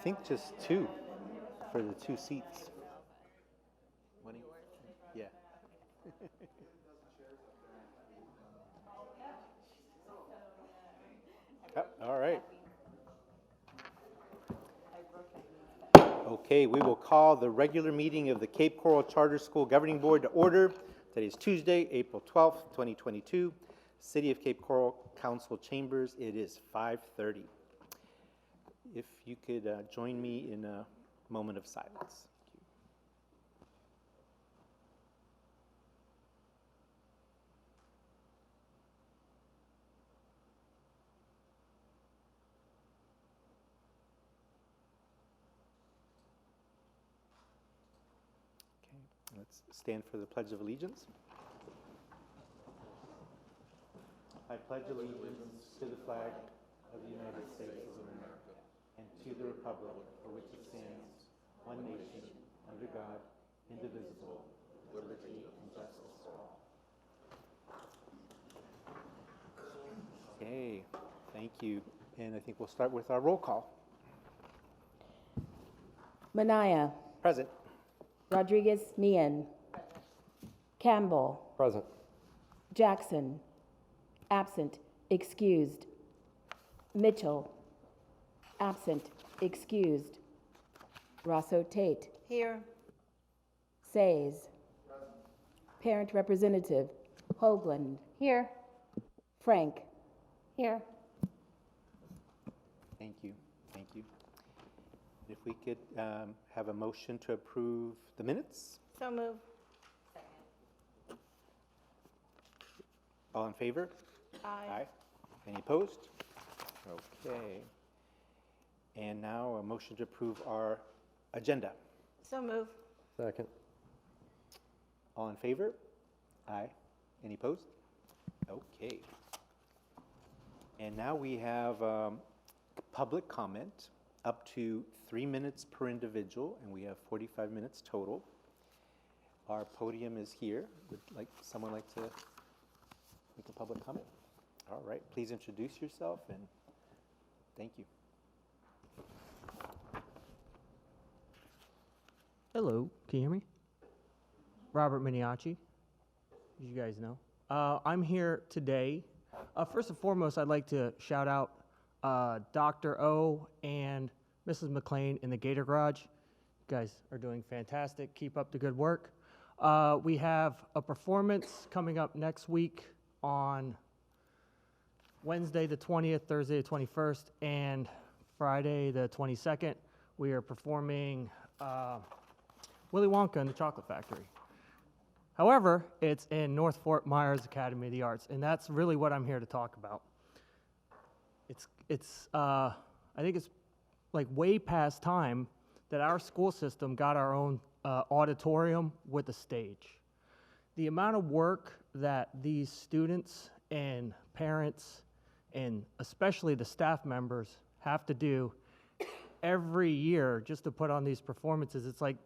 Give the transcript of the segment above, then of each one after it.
think just two for the two seats. Money? Yeah. All right. Okay, we will call the regular meeting of the Cape Coral Charter School Governing Board to order. Today is Tuesday, April 12th, 2022. City of Cape Coral Council Chambers. It is 5:30. If you could join me in a moment of silence. Okay, let's stand for the Pledge of Allegiance. I pledge allegiance to the flag of the United States of America and to the republic for which it stands, one nation, under God, indivisible, with liberty and justice for all. Okay, thank you. And I think we'll start with our roll call. Minaya. Present. Rodriguez Mian. Campbell. Present. Jackson. Absent. Excused. Mitchell. Absent. Excused. Rosso Tate. Here. Says. Parent Representative Hoagland. Here. Frank. Here. Thank you. Thank you. If we could have a motion to approve the minutes. So move. All in favor? Aye. Any opposed? Okay. And now a motion to approve our agenda. So move. Second. All in favor? Aye. Any opposed? Okay. And now we have public comment up to 3 minutes per individual, and we have 45 minutes total. Our podium is here. Would someone like to make a public comment? All right, please introduce yourself and thank you. Hello, can you hear me? Robert Miniacci, as you guys know. I'm here today. First and foremost, I'd like to shout out Dr. O and Mrs. McLean in the Gator Garage. You guys are doing fantastic. Keep up the good work. We have a performance coming up next week on Wednesday the 20th, Thursday the 21st, and Friday the 22nd. We are performing Willy Wonka and the Chocolate Factory. However, it's in North Fort Myers Academy of the Arts, and that's really what I'm here to talk about. I think it's like way past time that our school system got our own auditorium with a stage. The amount of work that these students and parents and especially the staff members have to do every year just to put on these performances, it's like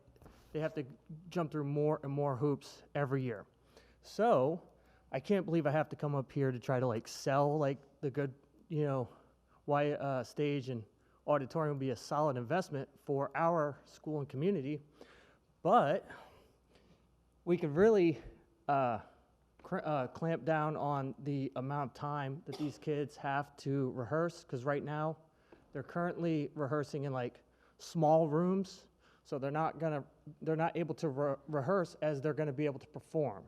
they have to jump through more and more hoops every year. So I can't believe I have to come up here to try to sell the good, why stage and auditorium would be a solid investment for our school and community. But we could really clamp down on the amount of time that these kids have to rehearse, because right now they're currently rehearsing in small rooms, so they're not able to rehearse as they're going to be able to perform.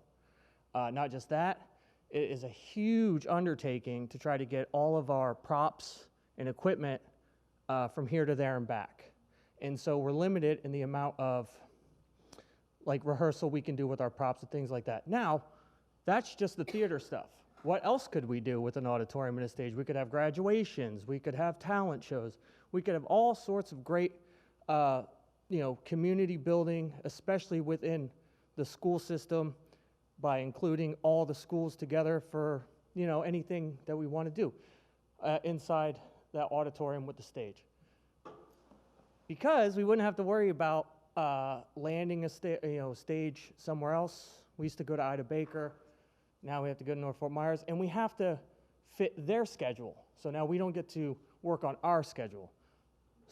Not just that, it is a huge undertaking to try to get all of our props and equipment from here to there and back. And so we're limited in the amount of rehearsal we can do with our props and things like that. Now, that's just the theater stuff. What else could we do with an auditorium and a stage? We could have graduations, we could have talent shows, we could have all sorts of great community building, especially within the school system, by including all the schools together for anything that we want to do inside that auditorium with the stage. Because we wouldn't have to worry about landing a stage somewhere else. We used to go to Ida Baker. Now we have to go to North Fort Myers, and we have to fit their schedule. So now we don't get to work on our schedule.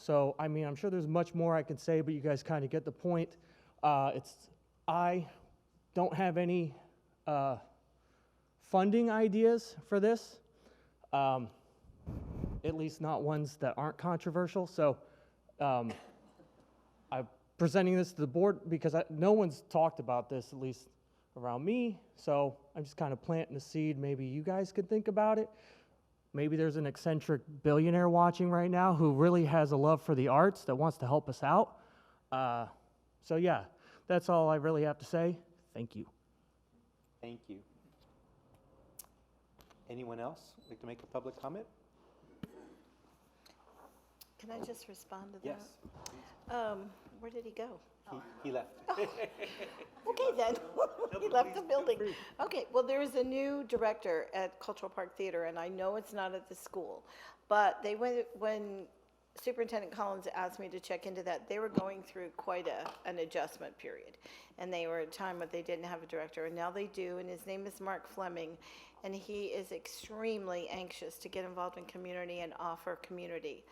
So, I mean, I'm sure there's much more I could say, but you guys kind of get the point. I don't have any funding ideas for this, at least not ones that aren't controversial. So I'm presenting this to the board because no one's talked about this, at least around me. So I'm just kind of planting the seed. Maybe you guys could think about it. Maybe there's an eccentric billionaire watching right now who really has a love for the arts that wants to help us out. So yeah, that's all I really have to say. Thank you. Thank you. Anyone else like to make a public comment? Can I just respond to that? Yes. Where did he go? He left. Okay, then. He left the building. Okay, well, there is a new director at Cultural Park Theater, and I know it's not at the school, but when Superintendent Collins asked me to check into that, they were going through quite an adjustment period, and they were at a time when they didn't have a director, and now they do, and his name is Mark Fleming, and he is extremely anxious to get involved in community and offer community.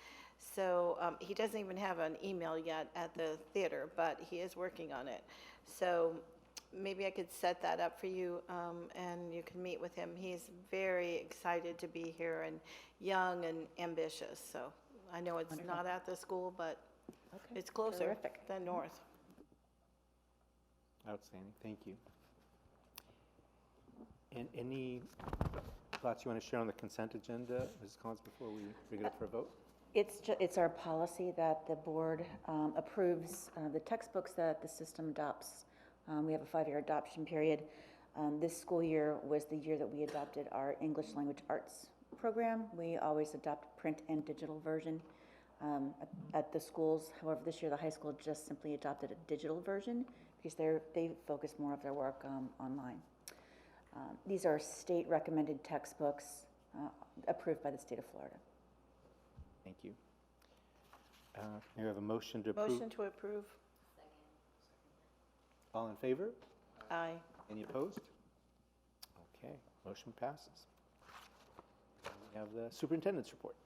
So he doesn't even have an email yet at the theater, but he is working on it. So maybe I could set that up for you, and you can meet with him. He's very excited to be here and young and ambitious. So I know it's not at the school, but it's closer Terrific. than north. Outstanding. Thank you. And any thoughts you want to share on the consent agenda, Mrs. Collins, before we bring it up for a vote? It's our policy that the board approves the textbooks that the system adopts. We have a 5-year adoption period. This school year was the year that we adopted our English language arts program. We always adopt print and digital version at the schools. However, this year the high school just simply adopted a digital version because they focus more of their work online. These are state recommended textbooks approved by the state of Florida. Thank you. May we have a motion to approve? Motion to approve. All in favor? Aye. Any opposed? Okay, motion passes. We have the superintendent's report.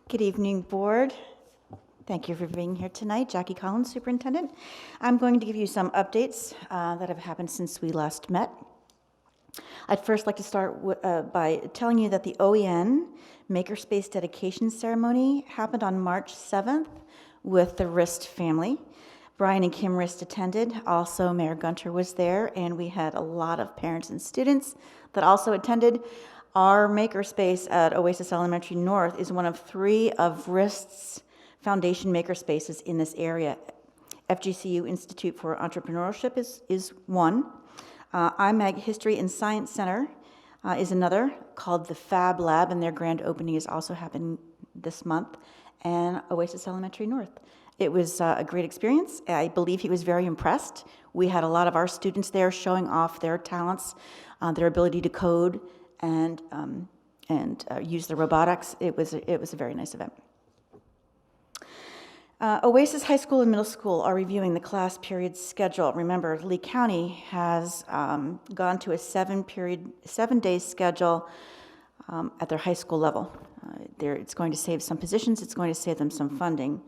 Good evening, board. Thank you for being here tonight. Jackie Collins, superintendent. I'm going to give you some updates that have happened since we last met. I'd first like to start by telling you that the OEN Makerspace dedication ceremony happened on March 7th with the Rist family. Brian and Kim Rist attended. Also, Mayor Gunter was there, and we had a lot of parents and students that also attended. Our makerspace at Oasis Elementary North is one of 3 of Rist's foundation makerspaces in this area. FGCU Institute for Entrepreneurship is one. IMAG History and Science Center is another, called the Fab Lab, and their grand opening is also happening this month, and Oasis Elementary North. It was a great experience. I believe he was very impressed. We had a lot of our students there showing off their talents, their ability to code and use the robotics. It was a very nice event. Oasis High School and Middle School are reviewing the class period schedule. Remember, Lee County has gone to a 7-day schedule at their high school level. It's going to save some positions. It's going to save them some funding.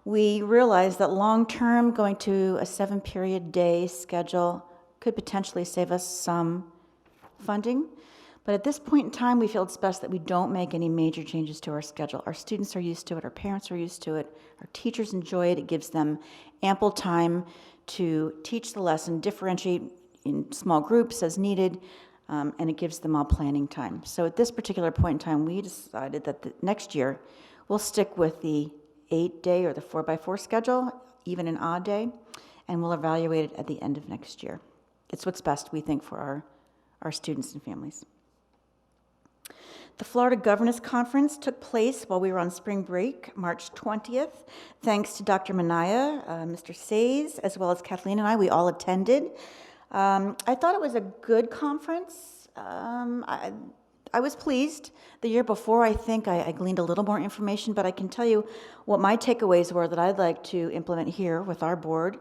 We realize that long-term, going to a 7-period day schedule could potentially save us some funding. But at this point in time, we feel it's best that we don't make any major changes to our schedule. Our students are used to it, our parents are used to it, our teachers enjoy it. It gives them ample time to teach the lesson, differentiate in small groups as needed, and it gives them all planning time. So at this particular point in time, we decided that next year, we'll stick with the 8-day or the 4x4 schedule, even an odd day, and we'll evaluate it at the end of next year. It's what's best, we think, for our students and families. The Florida Governance Conference took place while we were on spring break, March 20th. Thanks to Dr. Manaya, Mr. Says, as well as Kathleen and I, we all attended. I thought it was a good conference. I was pleased. The year before, I think I gleaned a little more information, but I can tell you what my takeaways were that I'd like to implement here with our board.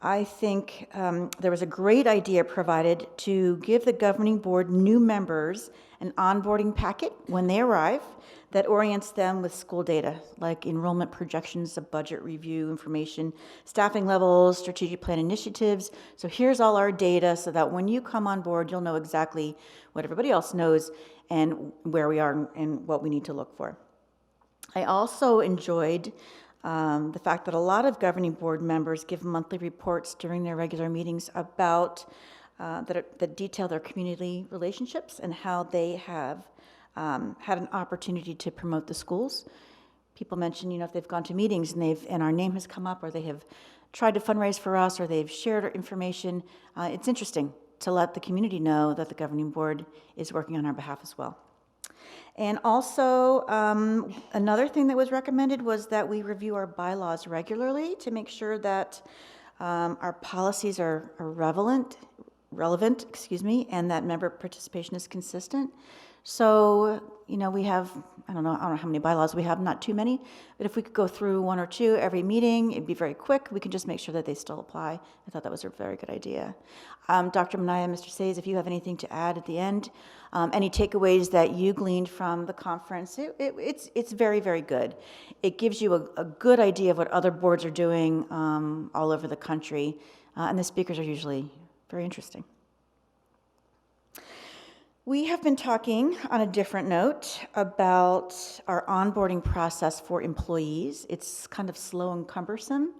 I think there was a great idea provided to give the governing board new members an onboarding packet when they arrive that orients them with school data, like enrollment projections, a budget review information, staffing levels, strategic plan initiatives. So here's all our data so that when you come on board, you'll know exactly what everybody else knows and where we are and what we need to look for. I also enjoyed the fact that a lot of governing board members give monthly reports during their regular meetings about that detail their community relationships and how they have had an opportunity to promote the schools. People mention, if they've gone to meetings and our name has come up, or they have tried to fundraise for us, or they've shared our information. It's interesting to let the community know that the governing board is working on our behalf as well. And also, another thing that was recommended was that we review our bylaws regularly to make sure that our policies are relevant, and that member participation is consistent. So, we have, I don't know how many bylaws we have, not too many, but if we could go through one or two every meeting, it'd be very quick. We can just make sure that they still apply. I thought that was a very good idea. Dr. Minaya, Mr. Sayes, if you have anything to add at the end, any takeaways that you gleaned from the conference, it's very, very good. It gives you a good idea of what other boards are doing all over the country, and the speakers are usually very interesting. We have been talking on a different note about our onboarding process for employees. It's kind of slow and cumbersome.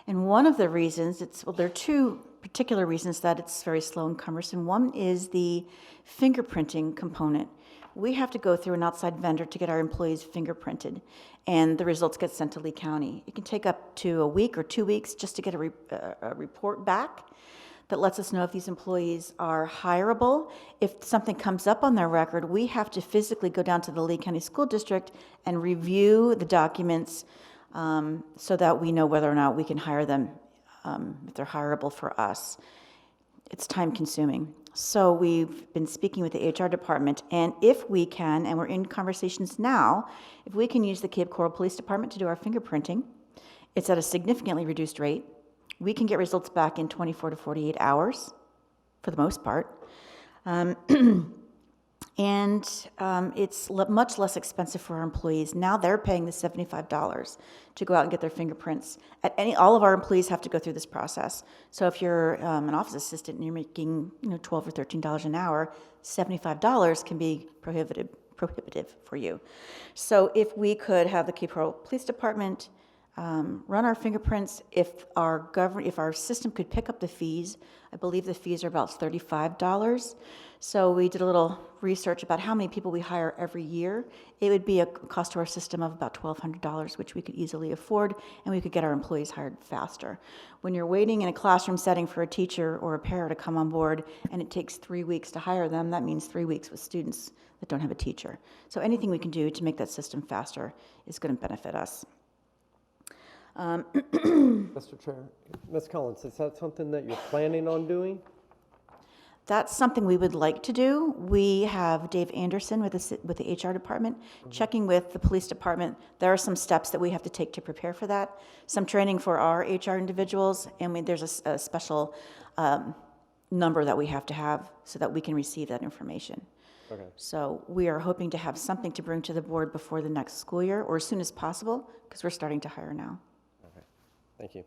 And one of the reasons, there are two particular reasons that it's very slow and cumbersome. One is the fingerprinting component. We have to go through an outside vendor to get our employees fingerprinted, and the results get sent to Lee County. It can take up to a week or 2 weeks just to get a report back that lets us know if these employees are hireable. If something comes up on their record, we have to physically go down to the Lee County School District and review the documents so that we know whether or not we can hire them if they're hireable for us. It's time consuming. So we've been speaking with the HR department, and if we can, and we're in conversations now, if we can use the Cape Coral Police Department to do our fingerprinting, it's at a significantly reduced rate. We can get results back in 24 to 48 hours, for the most part. It's much less expensive for our employees. Now they're paying the $75 to go out and get their fingerprints. All of our employees have to go through this process. So if you're an office assistant and you're making $12 or $13 an hour, $75 can be prohibitive for you. So if we could have the Cape Coral Police Department run our fingerprints, if our system could pick up the fees, I believe the fees are about $35. So we did a little research about how many people we hire every year. It would be a cost to our system of about $1,200, which we could easily afford, and we could get our employees hired faster. When you're waiting in a classroom setting for a teacher or a para to come on board, and it takes 3 weeks to hire them, that means 3 weeks with students that don't have a teacher. So anything we can do to make that system faster is going to benefit us. Mr. Chair, Ms. Collins, is that something that you're planning on doing? That's something we would like to do. We have Dave Anderson with the HR department checking with the police department. There are some steps that we have to take to prepare for that. Some training for our HR individuals, and there's a special number that we have to have so that we can receive that information. Okay. So we are hoping to have something to bring to the board before the next school year, or as soon as possible, because we're starting to hire now. Okay. Thank you.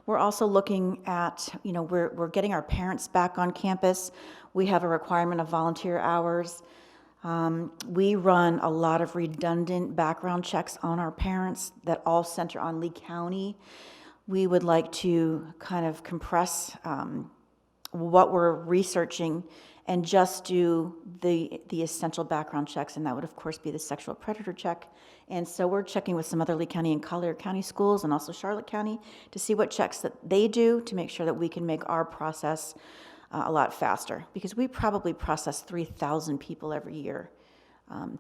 We're also looking at, we're getting our parents back on campus. We have a requirement of volunteer hours. We run a lot of redundant background checks on our parents that all center on Lee County. We would like to kind of compress what we're researching and just do the essential background checks, and that would of course be the sexual predator check. And so we're checking with some other Lee County and Collier County schools and also Charlotte County to see what checks that they do to make sure that we can make our process a lot faster, because we probably process 3,000 people every year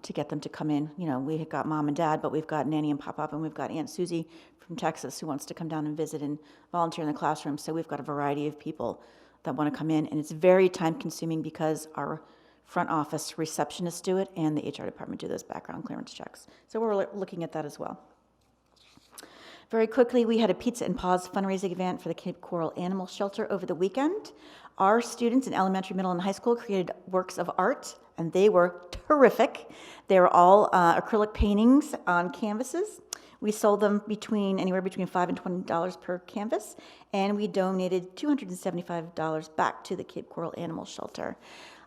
to get them to come in. We got mom and dad, but we've got Nanny and Pop-Up, and we've got Aunt Susie from Texas who wants to come down and visit and volunteer in the classroom. So we've got a variety of people that want to come in, and it's very time consuming because our front office receptionists do it and the HR department do those background clearance checks. So we're looking at that as well. Very quickly, we had a Pizza and Paws fundraising event for the Cape Coral Animal Shelter over the weekend. Our students in elementary, middle, and high school created works of art, and they were terrific. They were all acrylic paintings on canvases. We sold them anywhere between $5 and $20 per canvas, and we donated $275 back to the Cape Coral Animal Shelter.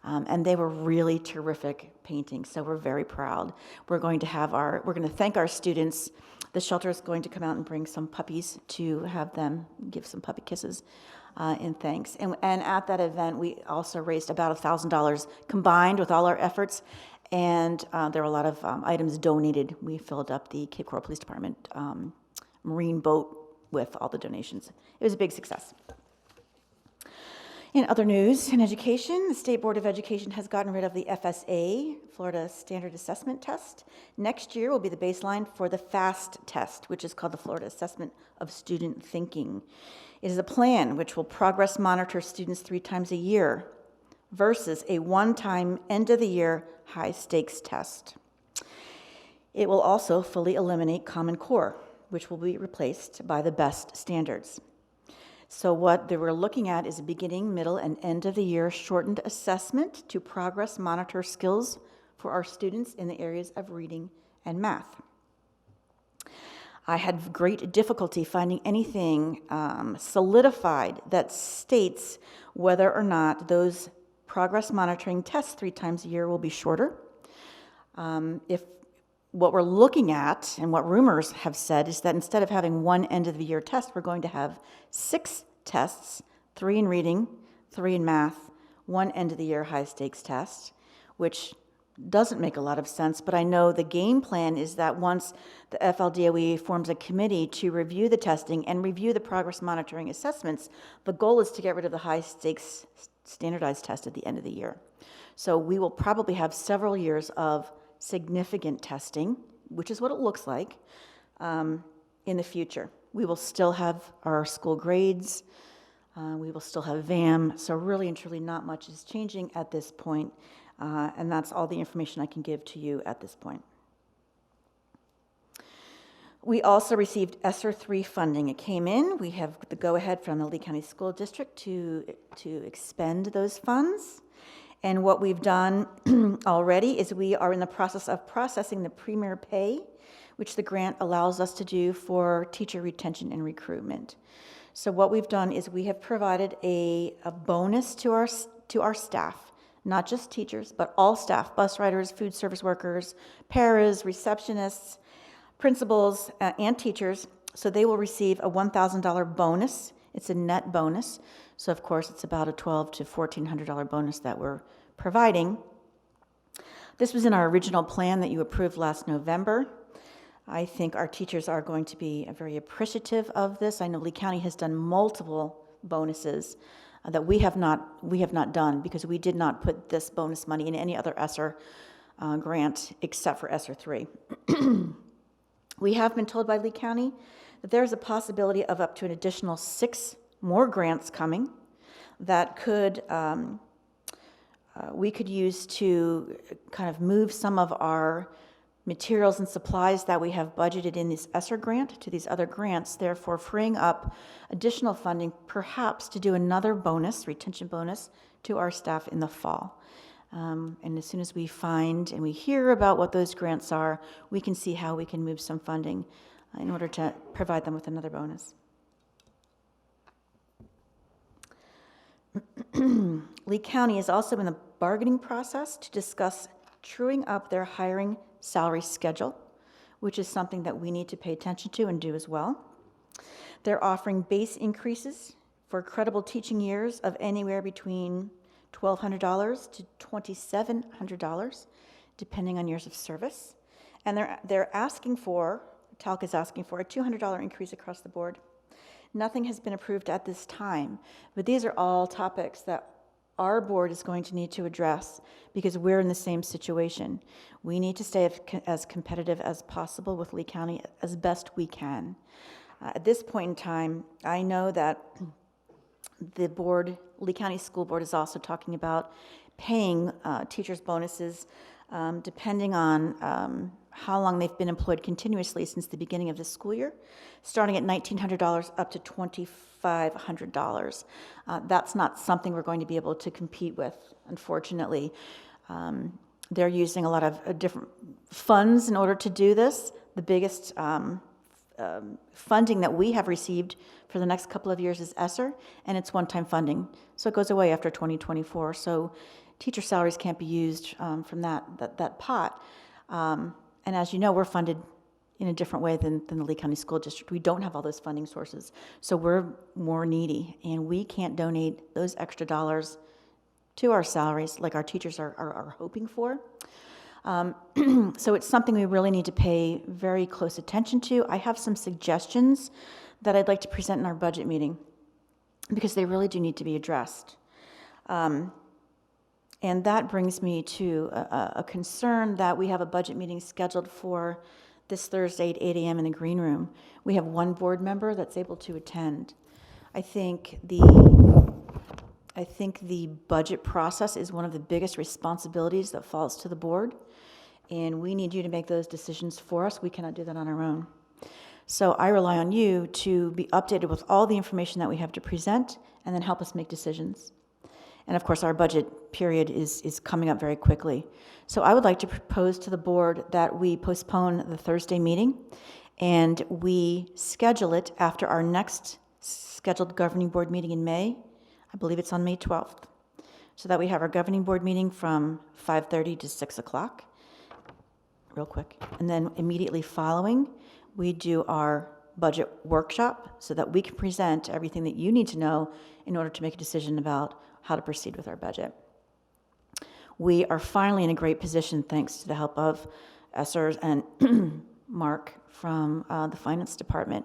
And they were really terrific paintings, so we're very proud. We're going to thank our students. The shelter is going to come out and bring some puppies to have them give some puppy kisses in thanks. And at that event, we also raised about $1,000 combined with all our efforts. And there were a lot of items donated. We filled up the Cape Coral Police Department marine boat with all the donations. It was a big success. In other news in education, the State Board of Education has gotten rid of the FSA, Florida Standard Assessment Test. Next year will be the baseline for the FAST test, which is called the Florida Assessment of Student Thinking. It is a plan which will progress monitor students 3 times a year versus a one-time end-of-the-year high-stakes test. It will also fully eliminate Common Core, which will be replaced by the BEST standards. So what they were looking at is a beginning, middle, and end-of-the-year shortened assessment to progress monitor skills for our students in the areas of reading and math. I had great difficulty finding anything solidified that states whether or not those progress monitoring tests 3 times a year will be shorter. If what we're looking at and what rumors have said is that instead of having one end-of-the-year test, we're going to have 6 tests, 3 in reading, 3 in math, 1 end-of-the-year high-stakes test, which doesn't make a lot of sense, but I know the game plan is that once the FLDOE forms a committee to review the testing and review the progress monitoring assessments, the goal is to get rid of the high-stakes standardized test at the end of the year. So we will probably have several years of significant testing, which is what it looks like, in the future. We will still have our school grades, we will still have VAM, so really and truly not much is changing at this point, and that's all the information I can give to you at this point. We also received ESSER 3 funding. It came in. We have the go-ahead from the Lee County School District to expend those funds. And what we've done already is we are in the process of processing the premier pay, which the grant allows us to do for teacher retention and recruitment. So what we've done is we have provided a bonus to our staff, not just teachers, but all staff, bus riders, food service workers, paras, receptionists, principals, and teachers. So they will receive a $1,000 bonus. It's a net bonus. So of course, it's about a $1,200 to $1,400 bonus that we're providing. This was in our original plan that you approved last November. I think our teachers are going to be very appreciative of this. I know Lee County has done multiple bonuses that we have not done because we did not put this bonus money in any other ESSER grant except for ESSER 3. We have been told by Lee County that there's a possibility of up to an additional 6 more grants coming that we could use to kind of move some of our materials and supplies that we have budgeted in this ESSER grant to these other grants, therefore freeing up additional funding perhaps to do another bonus, retention bonus, to our staff in the fall. And as soon as we find and we hear about what those grants are, we can see how we can move some funding in order to provide them with another bonus. Lee County is also in the bargaining process to discuss truing up their hiring salary schedule, which is something that we need to pay attention to and do as well. They're offering base increases for credible teaching years of anywhere between $1,200 to $2,700, depending on years of service. And they're asking for, TALC is asking for a $200 increase across the board. Nothing has been approved at this time, but these are all topics that our board is going to need to address because we're in the same situation. We need to stay as competitive as possible with Lee County as best we can. At this point in time, I know that the board, Lee County School Board, is also talking about paying teachers bonuses depending on how long they've been employed continuously since the beginning of this school year, starting at $1,900 up to $2,500. That's not something we're going to be able to compete with, unfortunately. They're using a lot of different funds in order to do this. The biggest funding that we have received for the next couple of years is ESSER, and it's one-time funding. So it goes away after 2024. So teacher salaries can't be used from that pot. And as you know, we're funded in a different way than the Lee County School District. We don't have all those funding sources. So we're more needy, and we can't donate those extra dollars to our salaries like our teachers are hoping for. So it's something we really need to pay very close attention to. I have some suggestions that I'd like to present in our budget meeting because they really do need to be addressed. And that brings me to a concern that we have a budget meeting scheduled for this Thursday at 8 a.m. in the green room. We have one board member that's able to attend. I think the budget process is one of the biggest responsibilities that falls to the board, and we need you to make those decisions for us. We cannot do that on our own. So I rely on you to be updated with all the information that we have to present and then help us make decisions. And of course, our budget period is coming up very quickly. So I would like to propose to the board that we postpone the Thursday meeting and we schedule it after our next scheduled governing board meeting in May. I believe it's on May 12th. So that we have our governing board meeting from 5:30 to 6 o'clock, real quick. And then immediately following, we do our budget workshop so that we can present everything that you need to know in order to make a decision about how to proceed with our budget. We are finally in a great position thanks to the help of Essers and Mark from the finance department.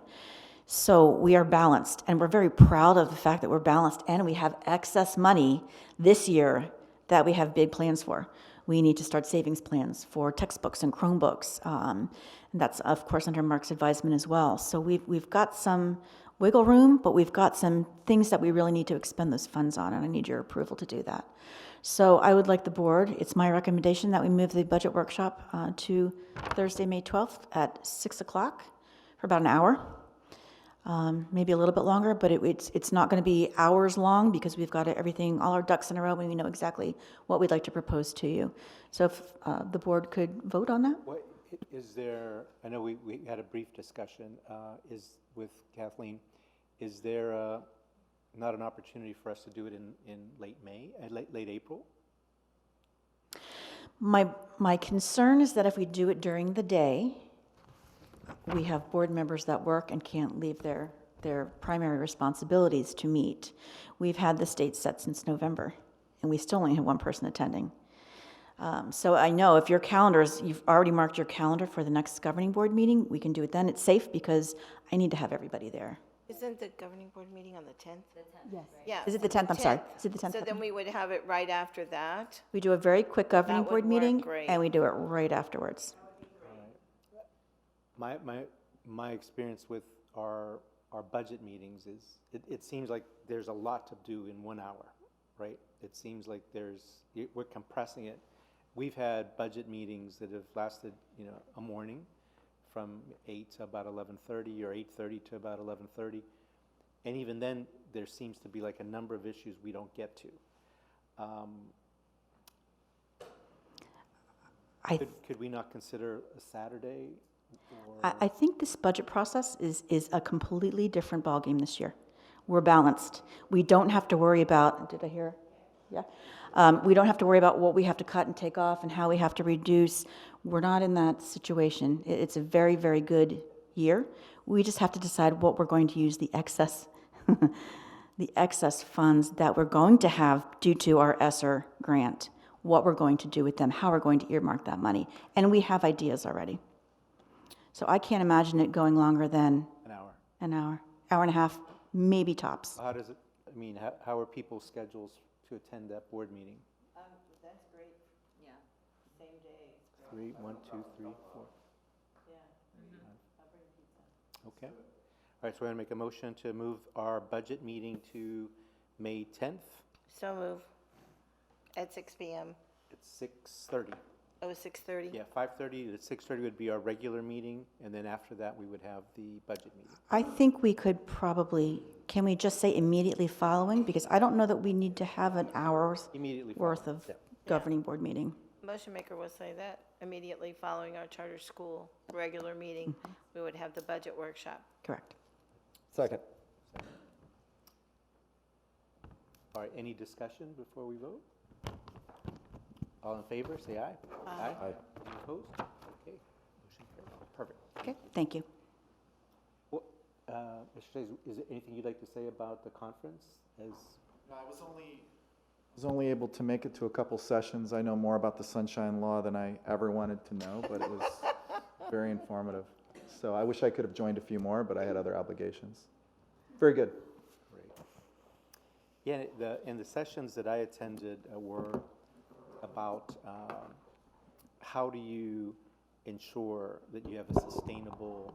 So we are balanced, and we're very proud of the fact that we're balanced, and we have excess money this year that we have big plans for. We need to start savings plans for textbooks and Chromebooks, and that's, of course, under Mark's advisement as well. So we've got some wiggle room, but we've got some things that we really need to expend those funds on, and I need your approval to do that. So I would like the board, it's my recommendation that we move the budget workshop to Thursday, May 12th at 6 o'clock for about an hour. Maybe a little bit longer, but it's not going to be hours long because we've got everything, all our ducks in a row, and we know exactly what we'd like to propose to you. So if the board could vote on that? What, is there, I know we had a brief discussion with Kathleen, is there not an opportunity for us to do it in late May, late April? My concern is that if we do it during the day, we have board members that work and can't leave their primary responsibilities to meet. We've had this date set since November, and we still only have one person attending. So I know if your calendars, you've already marked your calendar for the next governing board meeting, we can do it then. It's safe because I need to have everybody there. Isn't the governing board meeting on the 10th? Yes. Yeah. Is it the 10th? I'm sorry. Is it the 10th? So then we would have it right after that. We do a very quick governing That would board meeting, work great. and we do it right afterwards. My experience with our budget meetings is, it seems like there's a lot to do in 1 hour, right? It seems like we're compressing it. We've had budget meetings that have lasted, a morning from 8 to about 11:30 or 8:30 to about 11:30. And even then, there seems to be like a number of issues we don't get to. Could we not consider a Saturday? I think this budget process is a completely different ballgame this year. We're balanced. We don't have to worry about, did I hear? Yeah. We don't have to worry about what we have to cut and take off and how we have to reduce. We're not in that situation. It's a very, very good year. We just have to decide what we're going to use the excess funds that we're going to have due to our ESSER grant, what we're going to do with them, how we're going to earmark that money. And we have ideas already. So I can't imagine it going longer than An hour. hour and a half, maybe tops. How does it, how are people's schedules to attend that board meeting? That's great. Yeah. Same day. 3, 1, 2, 3, 4. Yeah. Okay. All right, so we're going to make a motion to move our budget meeting to May 10th So move at 6 p.m. at 6:30. Oh, 6:30? Yeah, 5:30 to 6:30 would be our regular meeting, and then after that, we would have the budget meeting. I think we could probably, can we just say immediately following? Because I don't know that we need to have an hour's Immediately worth following. of governing board meeting. Motion maker will say that immediately following our charter school regular meeting, we would have the budget workshop. Correct. Second. All right, any discussion before we vote? All in favor, say aye. Aye. Aye. Any opposed? Okay, motion carried. Perfect. Okay, thank you. Well, Mr. Chase, is there anything you'd like to say about the conference as? No, I was only able to make it to a couple sessions. I know more about the Sunshine Law than I ever wanted to know, but it was very informative. So I wish I could have joined a few more, but I had other obligations. Very good. Great. Yeah, and the sessions that I attended were about how do you ensure that you have a sustainable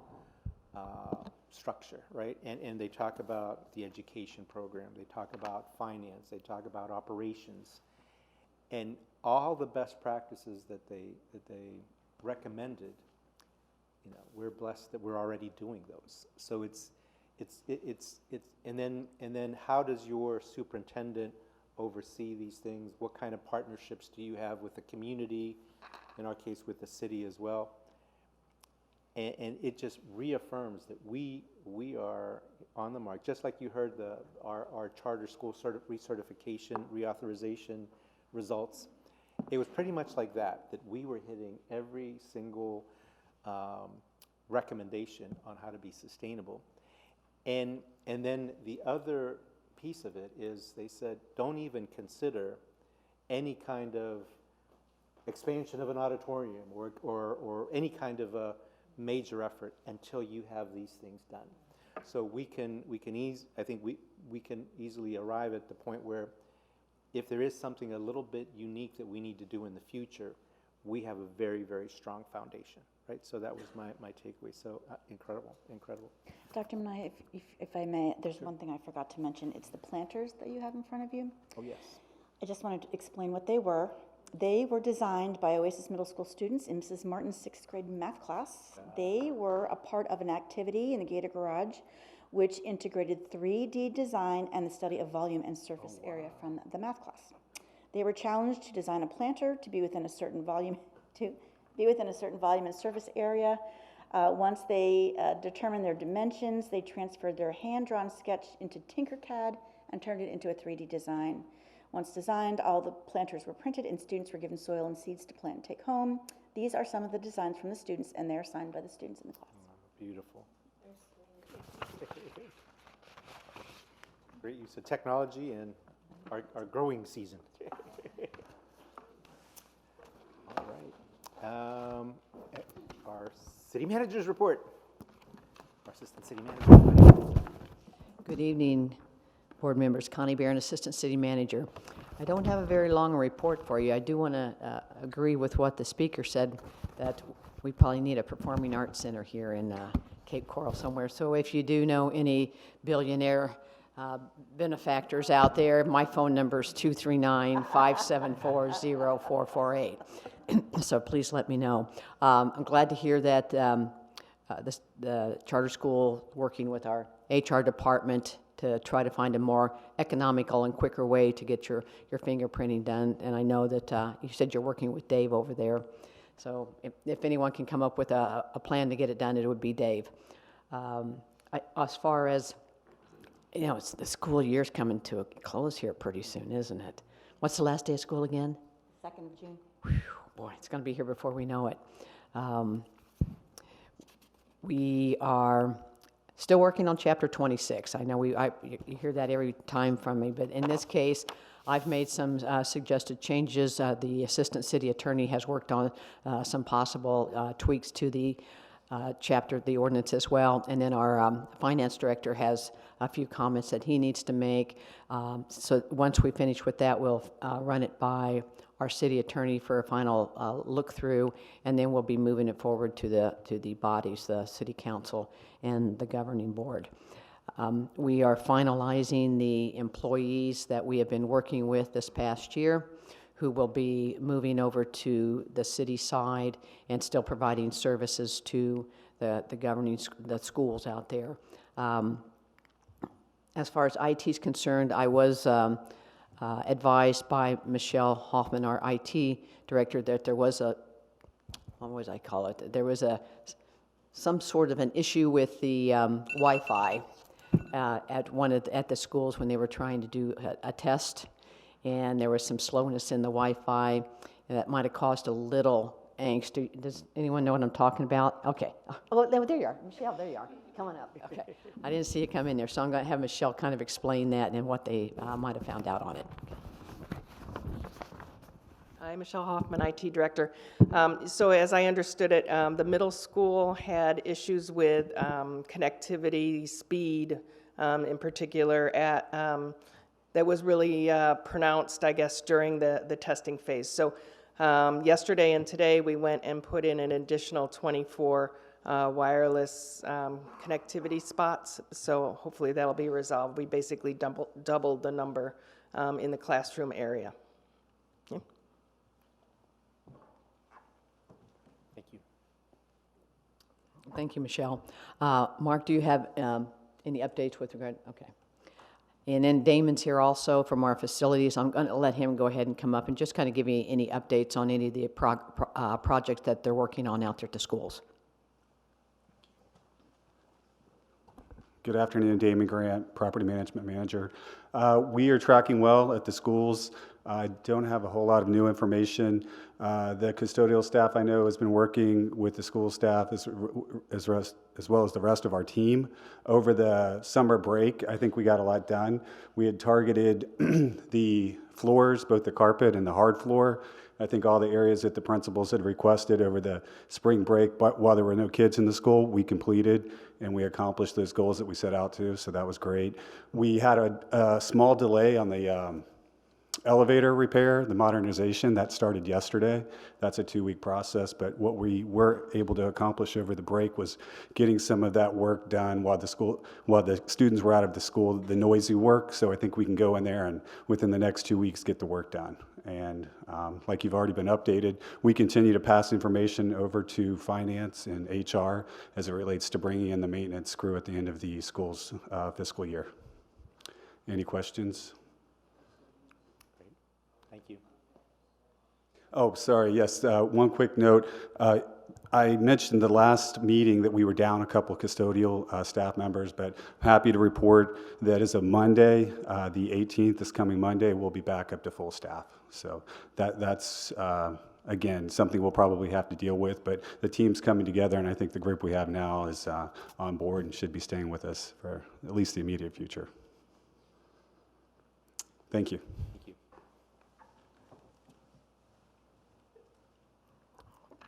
structure, right? And they talk about the education program, they talk about finance, they talk about operations, and all the best practices that they recommended. You know, we're blessed that we're already doing those. So it's and then how does your superintendent oversee these things? What kind of partnerships do you have with the community? In our case, with the city as well. And it just reaffirms that we are on the mark. Just like you heard our charter school recertification, reauthorization results. It was pretty much like that we were hitting every single recommendation on how to be sustainable. And then the other piece of it is they said, don't even consider any kind of expansion of an auditorium or any kind of a major effort until you have these things done. So I think we can easily arrive at the point where if there is something a little bit unique that we need to do in the future, we have a very, very strong foundation, right? So that was my takeaway. So incredible. Dr. Minaya, if I may, there's one thing I forgot to mention. It's the planters that you have in front of you. Oh, yes. I just wanted to explain what they were. They were designed by Oasis Middle School students in Mrs. Martin's 6th grade math class. They were a part of an activity in the Gator Garage, which integrated 3D design and the study of volume and surface area from the math class. They were challenged to design a planter to be within a certain volume, and surface area. Once they determined their dimensions, they transferred their hand-drawn sketch into Tinkercad and turned it into a 3D design. Once designed, all the planters were printed and students were given soil and seeds to plant and take home. These are some of the designs from the students, and they're signed by the students in the class. Beautiful. Great use of technology and our growing season. All right. Our city manager's report. Our assistant city manager. Good evening, board members. Connie Barron, Assistant City Manager. I don't have a very long report for you. I do want to agree with what the speaker said, that we probably need a performing arts center here in Cape Coral somewhere. So if you do know any billionaire benefactors out there, my phone number is 239-574-0448. So please let me know. I'm glad to hear that the charter school working with our HR department to try to find a more economical and quicker way to get your fingerprinting done. And I know that you said you're working with Dave over there. So if anyone can come up with a plan to get it done, it would be Dave. As far as, you know, the school year's coming to a close here pretty soon, isn't it? What's the last day of school again? 2nd of June. Whew, boy, it's going to be here before we know it. We are still working on Chapter 26. I know you hear that every time from me, but in this case, I've made some suggested changes. The Assistant City Attorney has worked on some possible tweaks to the chapter, the ordinance as well, and then our Finance Director has a few comments that he needs to make. So once we finish with that, we'll run it by our City Attorney for a final look through, and then we'll be moving it forward to the bodies, the City Council and the Governing Board. We are finalizing the employees that we have been working with this past year, who will be moving over to the city side and still providing services to the schools out there. As far as IT is concerned, I was advised by Michelle Hoffman, our IT director, that there was what was I call it? There was some sort of an issue with the Wi-Fi at the schools when they were trying to do a test, and there was some slowness in the Wi-Fi, and that might have caused a little angst. Does anyone know what I'm talking about? Okay. Oh, there you are. Michelle, there you are. Come on up. Okay. I didn't see you come in there, so I'm going to have Michelle kind of explain that and what they might have found out on it. Okay. Hi, Michelle Hoffman, IT Director. So as I understood it, the middle school had issues with connectivity, speed in particular, that was really pronounced, I guess, during the testing phase. So yesterday and today, we went and put in an additional 24 wireless connectivity spots, so hopefully that'll be resolved. We basically doubled the number in the classroom area. Okay. Thank you. Thank you, Michelle. Mark, do you have any updates with regard? Okay. And then Damon's here also from our facilities. I'm going to let him go ahead and come up and just kind of give you any updates on any of the projects that they're working on out there at the schools. Good afternoon, Damon Grant, Property Management Manager. We are tracking well at the schools. I don't have a whole lot of new information. The custodial staff I know has been working with the school staff as well as the rest of our team. Over the summer break, I think we got a lot done. We had targeted the floors, both the carpet and the hard floor. I think all the areas that the principals had requested over the spring break, but while there were no kids in the school, we completed and we accomplished those goals that we set out to, so that was great. We had a small delay on the elevator repair, the modernization, that started yesterday. That's a 2-week process, but what we were able to accomplish over the break was getting some of that work done while the students were out of the school, the noisy work, so I think we can go in there and within the next 2 weeks get the work done. And like you've already been updated, we continue to pass information over to finance and HR as it relates to bringing in the maintenance crew at the end of the school's fiscal year. Any questions? Thank you. Oh, sorry, yes, one quick note. I mentioned the last meeting that we were down a couple custodial staff members, but happy to report that as of Monday, the 18th, this coming Monday, we'll be back up to full staff. So that's, again, something we'll probably have to deal with, but the team's coming together, and I think the group we have now is on board and should be staying with us for at least the immediate future. Thank you. Thank you.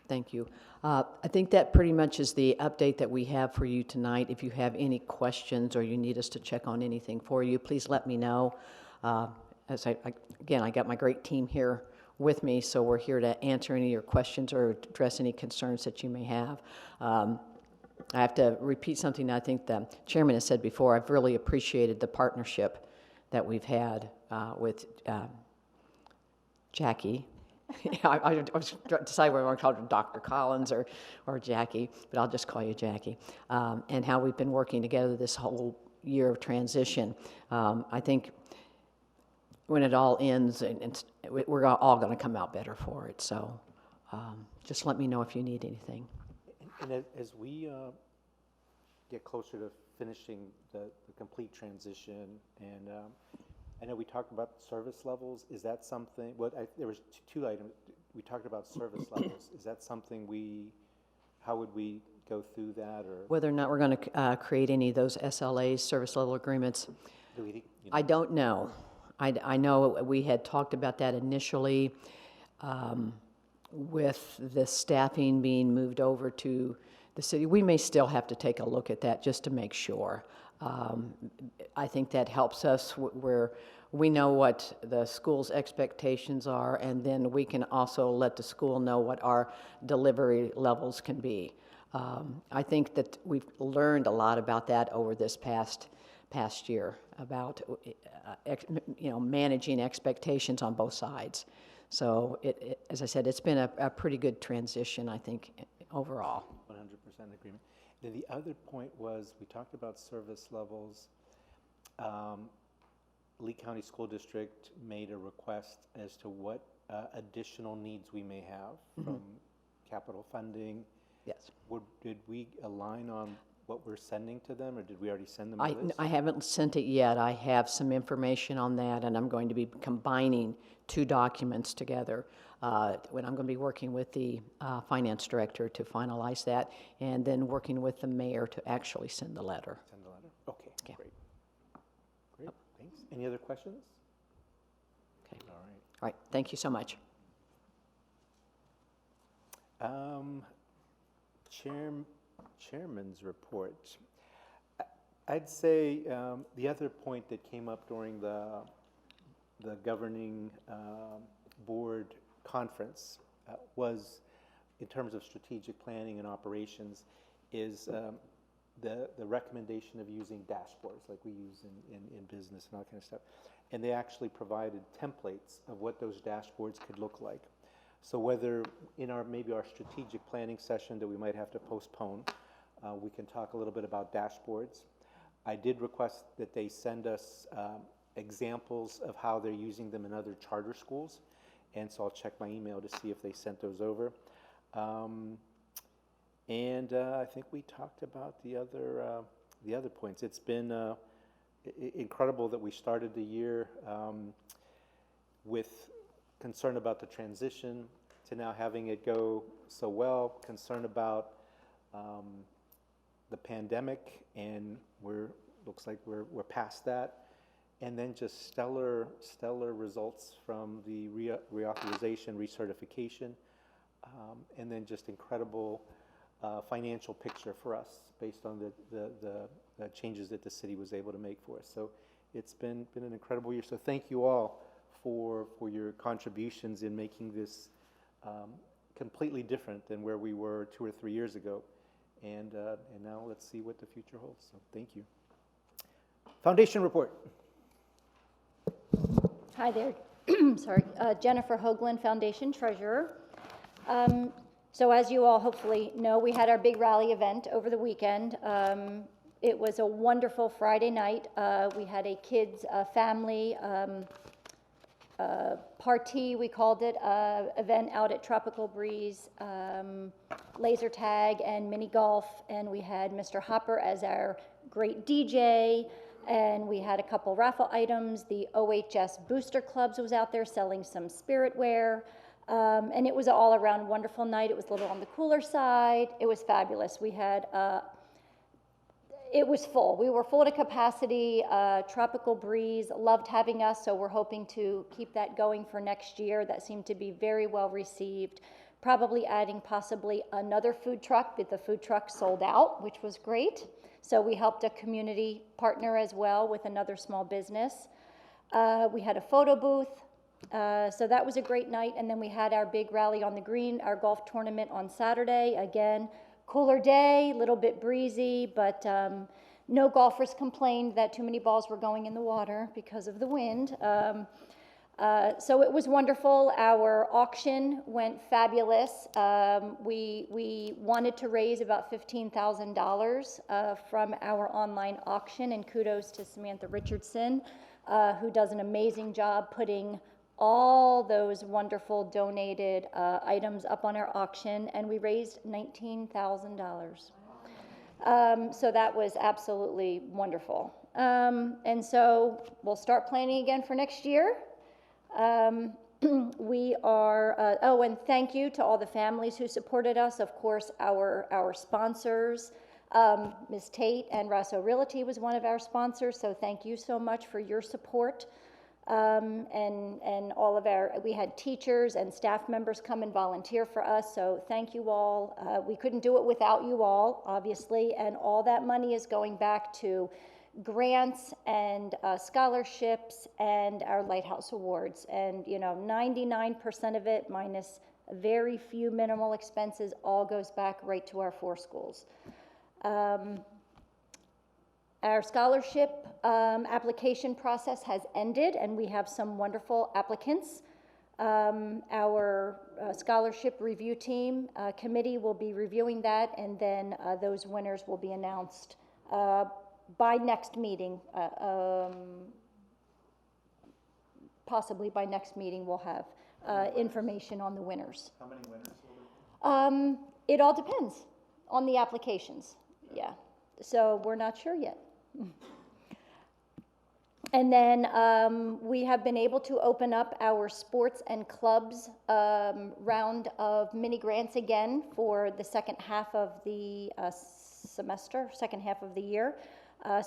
Thank you. I think that pretty much is the update that we have for you tonight. If you have any questions or you need us to check on anything for you, please let me know. As again, I got my great team here with me, so we're here to answer any of your questions or address any concerns that you may have. I have to repeat something that I think the chairman has said before. I've really appreciated the partnership that we've had with Jackie. I was deciding whether I want to call her Dr. Collins or Jackie, but I'll just call you Jackie, and how we've been working together this whole year of transition. I think when it all ends, we're all going to come out better for it. So just let me know if you need anything. And as we get closer to finishing the complete transition, and I know we talked about service levels. Is that something? Well, there was two items. We talked about service levels. Is that something how would we go through that, or Whether or not we're going to create any of those SLAs, service level agreements, do we? I don't know. I know we had talked about that initially with the staffing being moved over to the city. We may still have to take a look at that just to make sure. I think that helps us where we know what the school's expectations are, and then we can also let the school know what our delivery levels can be. I think that we've learned a lot about that over this past year about managing expectations on both sides. So as I said, it's been a pretty good transition, I think, overall. 100% agreement. Then the other point was, we talked about service levels. Lee County School District made a request as to what additional needs we may have from capital funding. Yes. Did we align on what we're sending to them, or did we already send them a list? I haven't sent it yet. I have some information on that, and I'm going to be combining two documents together. When I'm going to be working with the finance director to finalize that, and then working with the mayor to actually send the letter. Send the letter? Okay, Yeah. great. Great, thanks. Any other questions? Okay. All right. All right, thank you so much. Chairman's report. I'd say the other point that came up during the governing board conference was, in terms of strategic planning and operations, is the recommendation of using dashboards like we use in business and all that kind of stuff. And they actually provided templates of what those dashboards could look like. So whether in maybe our strategic planning session that we might have to postpone, we can talk a little bit about dashboards. I did request that they send us examples of how they're using them in other charter schools, and so I'll check my email to see if they sent those over. And I think we talked about the other points. It's been incredible that we started the year with concern about the transition to now having it go so well, concern about the pandemic, and looks like we're past that, and then just stellar results from the reauthorization, recertification, and then just incredible financial picture for us based on the changes that the city was able to make for us. So it's been an incredible year. So thank you all for your contributions in making this completely different than where we were 2 or 3 years ago. And now let's see what the future holds. So thank you. Foundation report. Hi there. Sorry. Jennifer Hoagland, Foundation Treasurer. So as you all hopefully know, we had our big rally event over the weekend. It was a wonderful Friday night. We had a kids, family party, we called it, event out at Tropical Breeze, laser tag and mini golf, and we had Mr. Hopper as our great DJ, and we had a couple raffle items. The OHS Booster Clubs was out there selling some spiritware, and it was an all-around wonderful night. It was a little on the cooler side. It was fabulous. We had it was full. We were full to capacity. Tropical Breeze loved having us, so we're hoping to keep that going for next year. That seemed to be very well received. Probably adding possibly another food truck, but the food truck sold out, which was great. So we helped a community partner as well with another small business. We had a photo booth. So that was a great night. And then we had our big rally on the green, our golf tournament on Saturday. Again, cooler day, a little bit breezy, but no golfers complained that too many balls were going in the water because of the wind. So it was wonderful. Our auction went fabulous. We wanted to raise about $15,000 from our online auction, and kudos to Samantha Richardson, who does an amazing job putting all those wonderful donated items up on our auction, and we raised $19,000. So that was absolutely wonderful. And so we'll start planning again for next year. We are, oh, and thank you to all the families who supported us. Of course, our sponsors, Ms. Tate and Rasso Realty was one of our sponsors, so thank you so much for your support. And all of we had teachers and staff members come and volunteer for us, so thank you all. We couldn't do it without you all, obviously, and all that money is going back to grants and scholarships and our Lighthouse Awards. And, 99% of it, minus very few minimal expenses, all goes back right to our 4 schools. Our scholarship application process has ended, and we have some wonderful applicants. Our scholarship review team committee will be reviewing that, and then those winners will be announced by next meeting. Possibly by next meeting, we'll have information on the winners. How many winners will there be? It all depends on the applications, yeah. So we're not sure yet. And then we have been able to open up our sports and clubs round of mini grants again for the second half of the semester, second half of the year.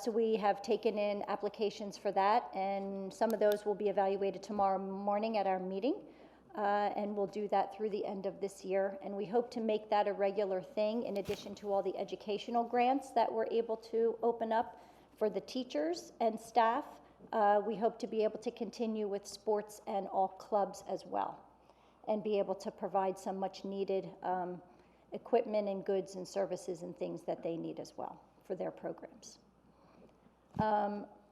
So we have taken in applications for that, and some of those will be evaluated tomorrow morning at our meeting. And we'll do that through the end of this year. And we hope to make that a regular thing in addition to all the educational grants that we're able to open up for the teachers and staff. We hope to be able to continue with sports and all clubs as well, and be able to provide some much needed equipment and goods and services and things that they need as well for their programs.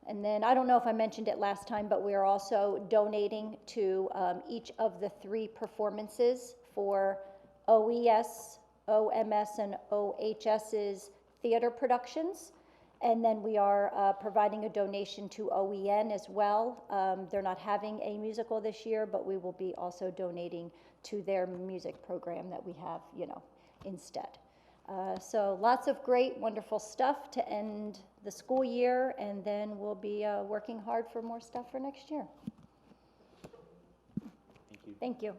And then, I don't know if I mentioned it last time, but we are also donating to each of the 3 performances for OES, OMS, and OHS's theater productions. And then we are providing a donation to OEN as well. They're not having a musical this year, but we will be also donating to their music program that we have, instead. So lots of great, wonderful stuff to end the school year, and then we'll be working hard for more stuff for next year. Thank you. Thank you.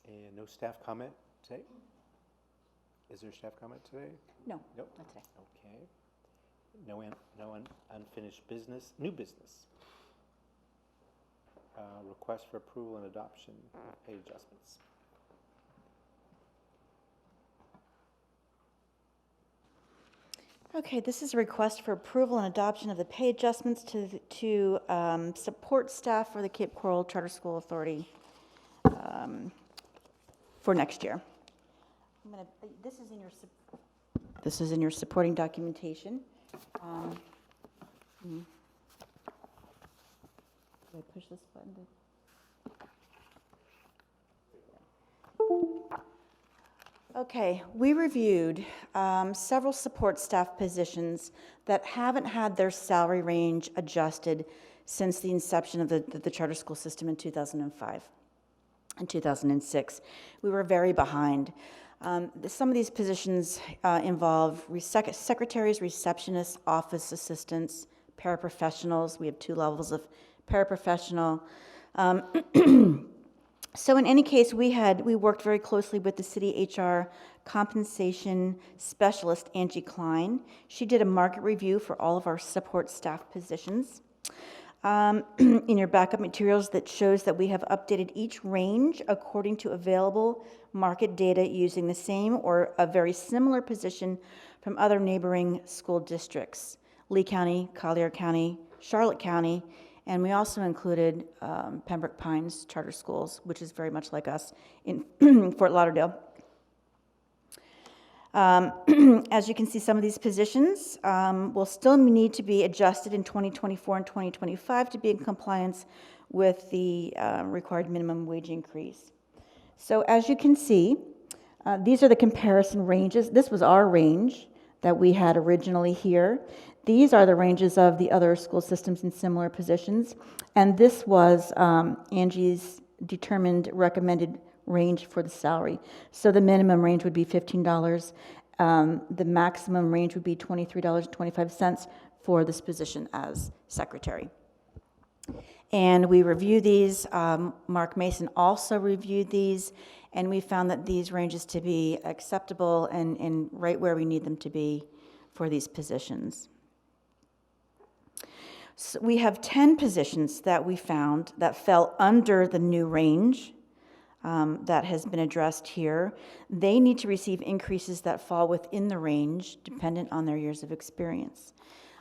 And no staff comment today? Is there staff comment today? No, Nope. not today. Okay. No unfinished business, new business. Request for approval and adoption of pay adjustments. Okay, this is a request for approval and adoption of the pay adjustments to support staff for the Cape Coral Charter School Authority for next year. This is in your supporting documentation. Do I push this button? Okay, we reviewed several support staff positions that haven't had their salary range adjusted since the inception of the charter school system in 2005 and 2006. We were very behind. Some of these positions involve secretaries, receptionists, office assistants, paraprofessionals. We have 2 levels of paraprofessional. So in any case, we worked very closely with the city HR compensation specialist, Angie Klein. She did a market review for all of our support staff positions. In your backup materials, that shows that we have updated each range according to available market data using the same or a very similar position from other neighboring school districts, Lee County, Collier County, Charlotte County, and we also included Pembroke Pines Charter Schools, which is very much like us in Fort Lauderdale. As you can see, some of these positions will still need to be adjusted in 2024 and 2025 to be in compliance with the required minimum wage increase. So as you can see, these are the comparison ranges. This was our range that we had originally here. These are the ranges of the other school systems in similar positions, and this was Angie's determined recommended range for the salary. So the minimum range would be $15. The maximum range would be $23.25 for this position as secretary. And we reviewed these. Mark Mason also reviewed these, and we found that these ranges to be acceptable and right where we need them to be for these positions. So we have 10 positions that we found that fell under the new range that has been addressed here. They need to receive increases that fall within the range, dependent on their years of experience.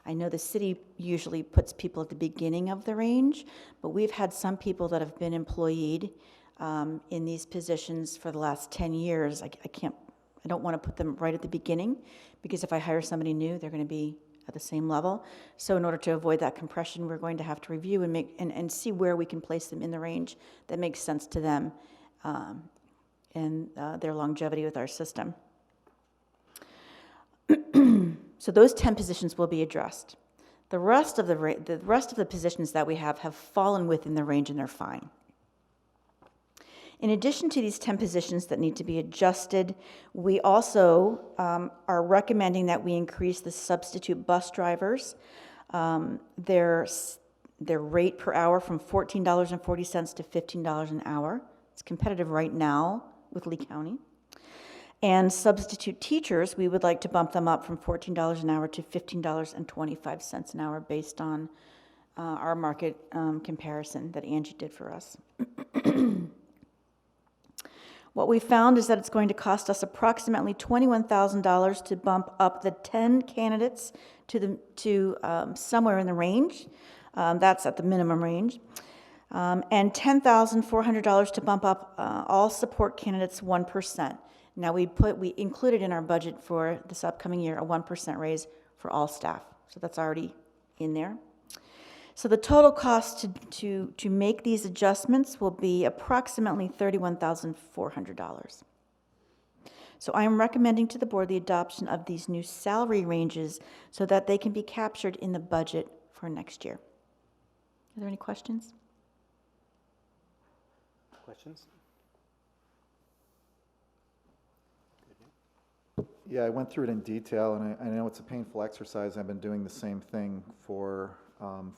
I know the city usually puts people at the beginning of the range, but we've had some people that have been employed in these positions for the last 10 years. I don't want to put them right at the beginning, because if I hire somebody new, they're going to be at the same level. So in order to avoid that compression, we're going to have to review and and see where we can place them in the range that makes sense to them and their longevity with our system. So those 10 positions will be addressed. The rest of the positions that we have fallen within the range and they're fine. In addition to these 10 positions that need to be adjusted, we also are recommending that we increase the substitute bus drivers, their rate per hour from $14.40 to $15 an hour. It's competitive right now with Lee County. And substitute teachers, we would like to bump them up from $14 an hour to $15.25 an hour based on our market comparison that Angie did for us. What we found is that it's going to cost us approximately $21,000 to bump up the 10 candidates to somewhere in the range. That's at the minimum range. And $10,400 to bump up all support candidates 1%. Now we included in our budget for this upcoming year a 1% raise for all staff. So that's already in there. So the total cost to make these adjustments will be approximately $31,400. So I am recommending to the board the adoption of these new salary ranges so that they can be captured in the budget for next year. Are there any questions? Questions? Yeah, I went through it in detail, and I know it's a painful exercise. I've been doing the same thing for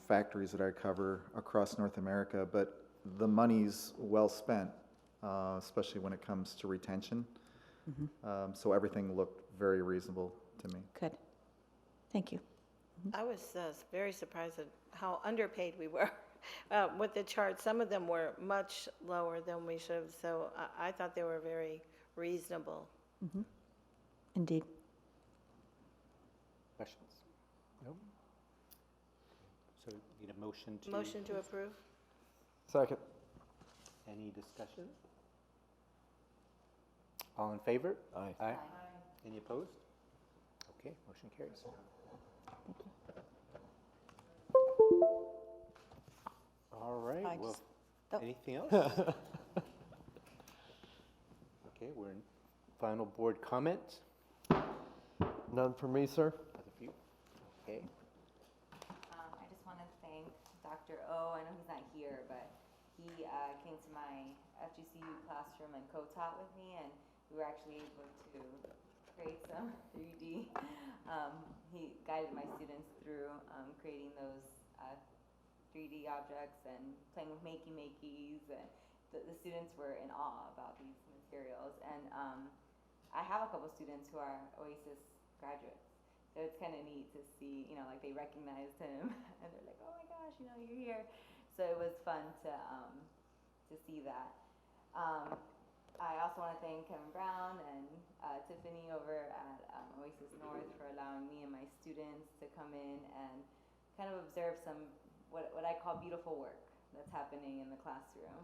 factories that I cover across North America, but the money's well spent, especially when it comes to retention. So everything looked very reasonable to me. Good. Thank you. I was very surprised at how underpaid we were with the chart. Some of them were much lower than we should have, so I thought they were very reasonable. Indeed. Questions? No? So need a motion to? Motion to approve? Second. Any discussion? All in favor? Aye. Aye. Any opposed? Okay, motion carries. All right, well, anything else? Okay, we're in final board comments. None for me, sir. Other few? Okay. I just want to thank Dr. O. I know he's not here, but he came to my FGCU classroom and co-taught with me, and we were actually able to create some 3D. He guided my students through creating those 3D objects and playing with makey-makeys, and the students were in awe about these materials. And I have a couple students who are OASIS graduates, so it's kind of neat to see, like they recognized him and they're like, oh my gosh, you're here. So it was fun to see that. I also want to thank Kevin Brown and Tiffany over at OASIS North for allowing me and my students to come in and kind of observe some what I call beautiful work that's happening in the classroom,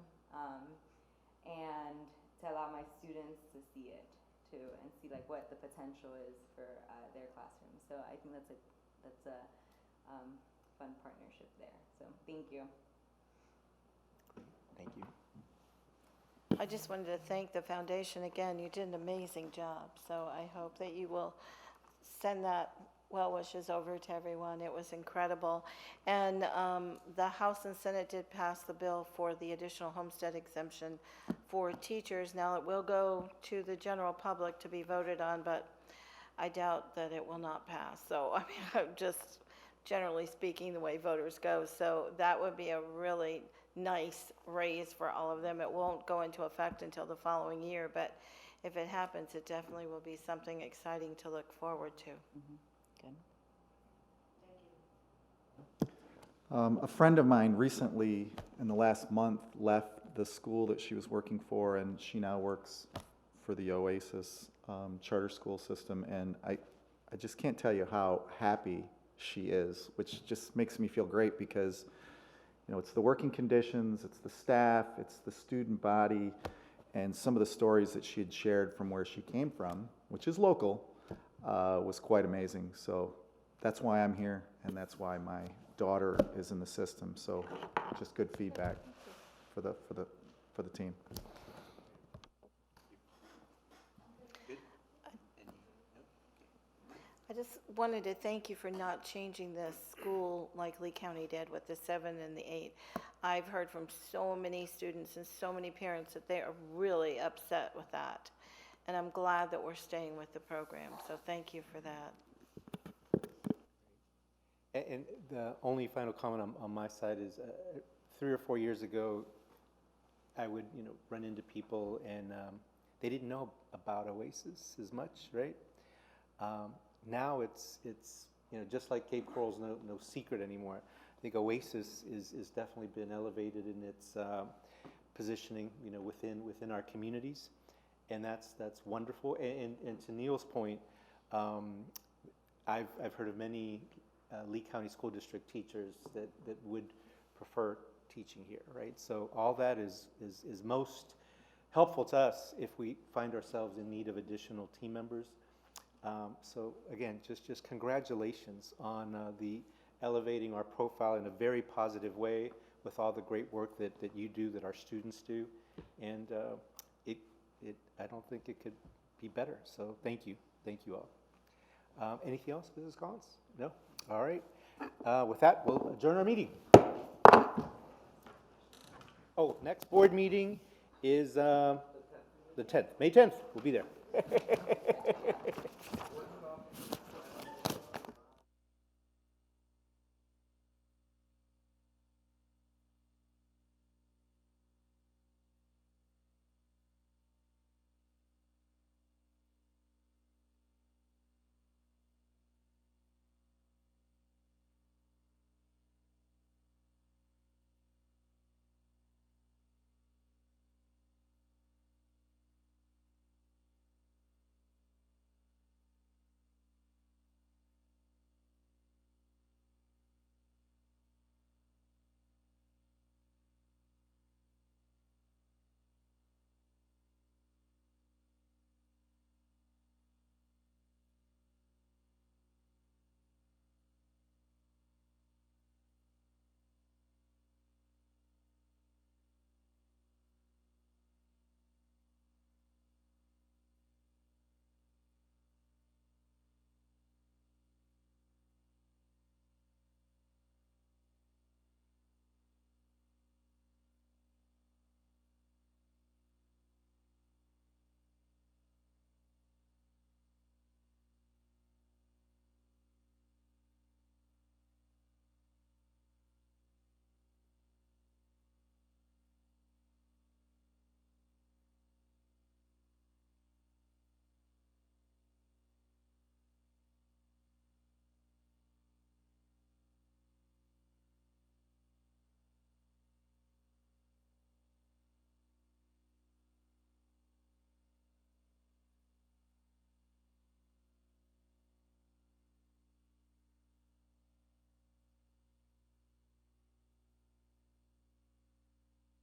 and to allow my students to see it too and see like what the potential is for their classroom. So I think that's a fun partnership there. So thank you. Thank you. I just wanted to thank the foundation again. You did an amazing job. So I hope that you will send that well wishes over to everyone. It was incredible. And the House and Senate did pass the bill for the additional homestead exemption for teachers. Now it will go to the general public to be voted on, but I doubt that it will not pass. So I mean, just generally speaking, the way voters go. So that would be a really nice raise for all of them. It won't go into effect until the following year, but if it happens, it definitely will be something exciting to look forward to. A friend of mine recently, in the last month, left the school that she was working for, and she now works for the OASIS charter school system, and I just can't tell you how happy she is, which just makes me feel great because, it's the working conditions, it's the staff, it's the student body, and some of the stories that she had shared from where she came from, which is local, was quite amazing. So that's why I'm here, and that's why my daughter is in the system. So just good feedback for the team. I just wanted to thank you for not changing the school like Lee County did with the 7 and the 8. I've heard from so many students and so many parents that they are really upset with that. And I'm glad that we're staying with the program, so thank you for that. And the only final comment on my side is 3 or 4 years ago, I would, run into people and they didn't know about Oasis as much, right? Now it's just like Cape Coral's no secret anymore. I think Oasis is definitely been elevated in its positioning, within our communities, and that's wonderful. And to Neil's point, I've heard of many Lee County School District teachers that would prefer teaching here, right? So all that is most helpful to us if we find ourselves in need of additional team members. So again, just congratulations on the elevating our profile in a very positive way with all the great work that you do, that our students do, and I don't think it could be better. So thank you all. Anything else, Mrs. Collins? No? All right. With that, we'll adjourn our meeting. Oh, next board meeting is the 10th, May 10th. We'll be there.